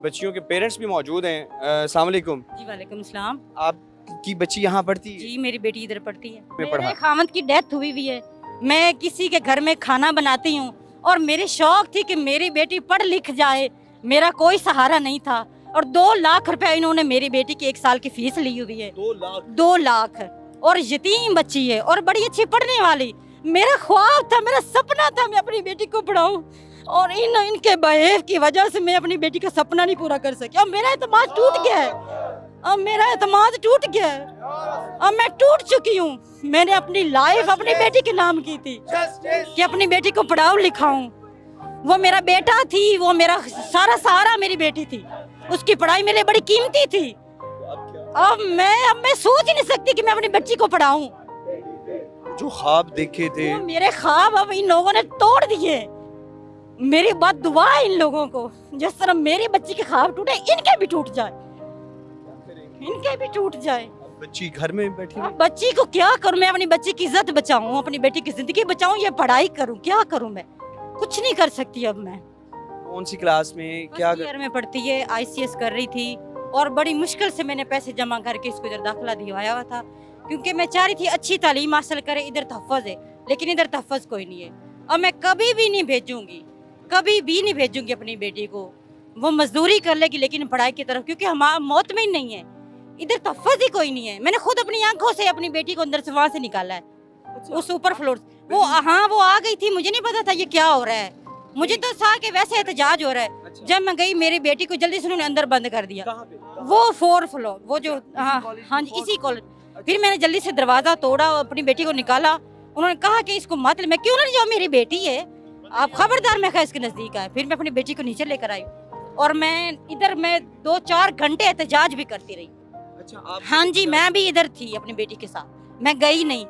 बच्चियों के पेरेंट्स भी मौजूद हैं। अस्सलाम वालेकुम। जी वालेकुम सलाम। आपकी बच्ची यहाँ पढ़ती है? जी मेरी बेटी इधर पढ़ती है। में पढ़ा? मेरे खामद की डेथ हुई हुई है। मैं किसी के घर में खाना बनाती हूँ और मेरी शौक थी कि मेरी बेटी पढ़ लिख जाए। मेरा कोई सहारा नहीं था और 2 लाख रुपए इन्होंने मेरी बेटी की 1 साल की फीस ली हुई है। 2 लाख और यतीम बच्ची है और बड़ी अच्छी पढ़ने वाली। मेरा ख्वाब था, मेरा सपना था मैं अपनी बेटी को पढ़ाऊं और इनके बहेव की वजह से मैं अपनी बेटी का सपना नहीं पूरा कर सकी। अब मेरा एतमाद टूट गया है, अब मेरा एतमाद टूट गया है, अब मैं टूट चुकी हूँ। मैंने अपनी लाइफ अपनी बेटी के नाम की थी कि अपनी बेटी को पढ़ाऊं लिखाऊं। वो मेरा बेटा थी, वो मेरा सारा सहारा मेरी बेटी थी, उसकी पढ़ाई मेरे लिए बड़ी कीमती थी। अब मैं सोच ही नहीं सकती कि मैं अपनी बच्ची को पढ़ाऊं। जो ख्वाब देखे थे वो मेरे ख्वाब अब इन लोगों ने तोड़ दिए। मेरी बात दुआ है इन लोगों को, जिस तरह मेरी बच्ची के ख्वाब टूटे इनके भी टूट जाए, इनके भी टूट जाए। बच्ची घर में बैठी है। अब बच्ची को क्या करूं मैं? अपनी बच्ची की इज्जत बचाऊं, अपनी बेटी की जिंदगी बचाऊं या पढ़ाई करूं? क्या करूं मैं? कुछ नहीं कर सकती अब मैं। कौन सी क्लास में क्या फर्स्ट ईयर में पढ़ती है, ICS कर रही थी और बड़ी मुश्किल से मैंने पैसे जमा करके इसको इधर दाखिला दिलवाया हुआ था, क्योंकि मैं चाह रही थी अच्छी तालीम हासिल करे। इधर तहफ़्फ़ुज़ है लेकिन इधर तहफ़्फ़ुज़ कोई नहीं है। अब मैं कभी भी नहीं भेजूंगी, कभी भी नहीं भेजूंगी अपनी बेटी को। वो मजदूरी कर लेगी लेकिन पढ़ाई की तरफ, क्योंकि हमारा मौत में ही नहीं है, इधर तहफ़्फ़ुज़ ही कोई नहीं है। मैंने खुद अपनी आंखों से अपनी बेटी को अंदर से वहाँ से निकाला है, उस ऊपर फ्लोर से। वो आ गई थी, मुझे नहीं पता था ये क्या हो रहा है। मुझे तो था कि वैसे एहतजाज हो रहा है। जब मैं गई मेरी बेटी को जल्दी से उन्होंने अंदर बंद कर दिया। वो 4th फ्लोर, वो जो हाँ जी इसी कॉलेज। फिर मैंने जल्दी से दरवाजा तोड़ा और अपनी बेटी को निकाला। उन्होंने कहा कि इसको मत ले। मैं क्यों नहीं जाऊँ, मेरी बेटी है, आप खबरदार। मैं कहा इसके नजदीक आए। फिर मैं अपनी बेटी को नीचे लेकर आई और मैं 2-4 घंटे एहतजाज भी करती रही। अच्छा, हाँ जी, मैं भी इधर थी अपनी बेटी के साथ, मैं गई नहीं।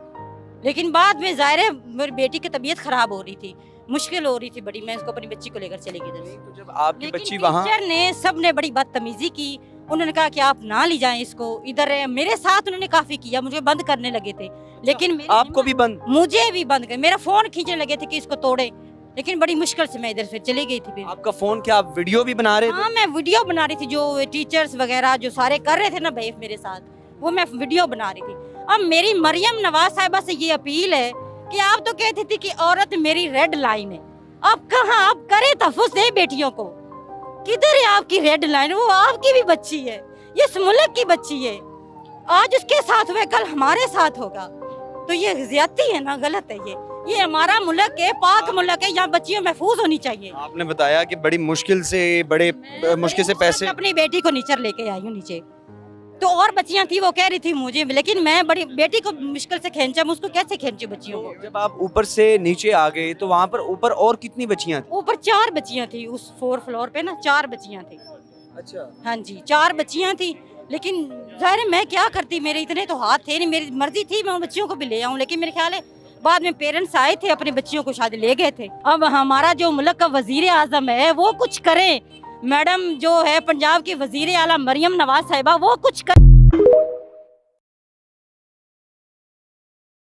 लेकिन बाद में जाहिर है मेरी बेटी की तबीयत खराब हो रही थी, मुश्किल हो रही थी बड़ी। मैं इसको अपनी बच्ची को लेकर चली गई इधर से। तो जब आपकी लेकिन बच्ची वहाँ, टीचर ने सबने बड़ी बदतमीजी की। उन्होंने कहा कि आप ना ले जाएं इसको इधर। मेरे साथ उन्होंने काफी किया, मुझे बंद करने लगे थे। लेकिन आपको भी बंद? मुझे भी बंद कर, मेरा फोन खींचने लगे थे कि इसको तोड़े। लेकिन बड़ी मुश्किल से मैं इधर फिर चली गई थी। फिर आपका फोन क्या आप वीडियो भी बना रहे थे? हाँ, मैं वीडियो बना रही थी। जो टीचर्स वगैरह जो सारे कर रहे थे ना बेफ मेरे साथ, वो मैं वीडियो बना रही थी। अब मेरी मरियम नवाज साहिबा से ये अपील है कि आप तो कहती थी कि औरत मेरी रेड लाइन है, अब कहाँ आप करें तहफ़्फ़ुज़ दे बेटियों को? किधर है आपकी रेड लाइन? वो आपकी भी बच्ची है, ये इस मुल्क की बच्ची है। आज उसके साथ हुए कल हमारे साथ होगा, तो ये ज़्यादती है ना, गलत है। ये हमारा मुल्क है, पाक मुल्क है, यहाँ बच्चियाँ महफूज होनी चाहिए। आपने बताया कि बड़ी मुश्किल से मुश्किल से पैसे। अपनी बेटी को नीचे लेके आई हूँ नीचे, तो और बच्चियां थी, वो कह रही थी मुझे, लेकिन मैं बड़ी बेटी को मुश्किल से खींचा। मैं उसको कैसे खींची बच्चियों को? जब आप ऊपर से नीचे आ गए तो वहाँ पर ऊपर और कितनी बच्चियाँ थी? ऊपर 4 बच्चियां थी, उस 4th फ्लोर पे ना 4 बच्चियां थी। अच्छा, हाँ जी 4 बच्चियां थी। लेकिन जाहिर है मैं क्या करती, मेरे इतने तो हाथ थे नहीं। मेरी मर्जी थी मैं उन बच्चियों को भी ले आऊं, लेकिन मेरे ख्याल है बाद में पेरेंट्स आए थे, अपनी बच्चियों को शायद ले गए थे। अब हमारा जो मुल्क का वजीर आजम है वो कुछ करे। मैडम जो है पंजाब की वजीर आला मरियम नवाज साहिबा, वो कुछ करे।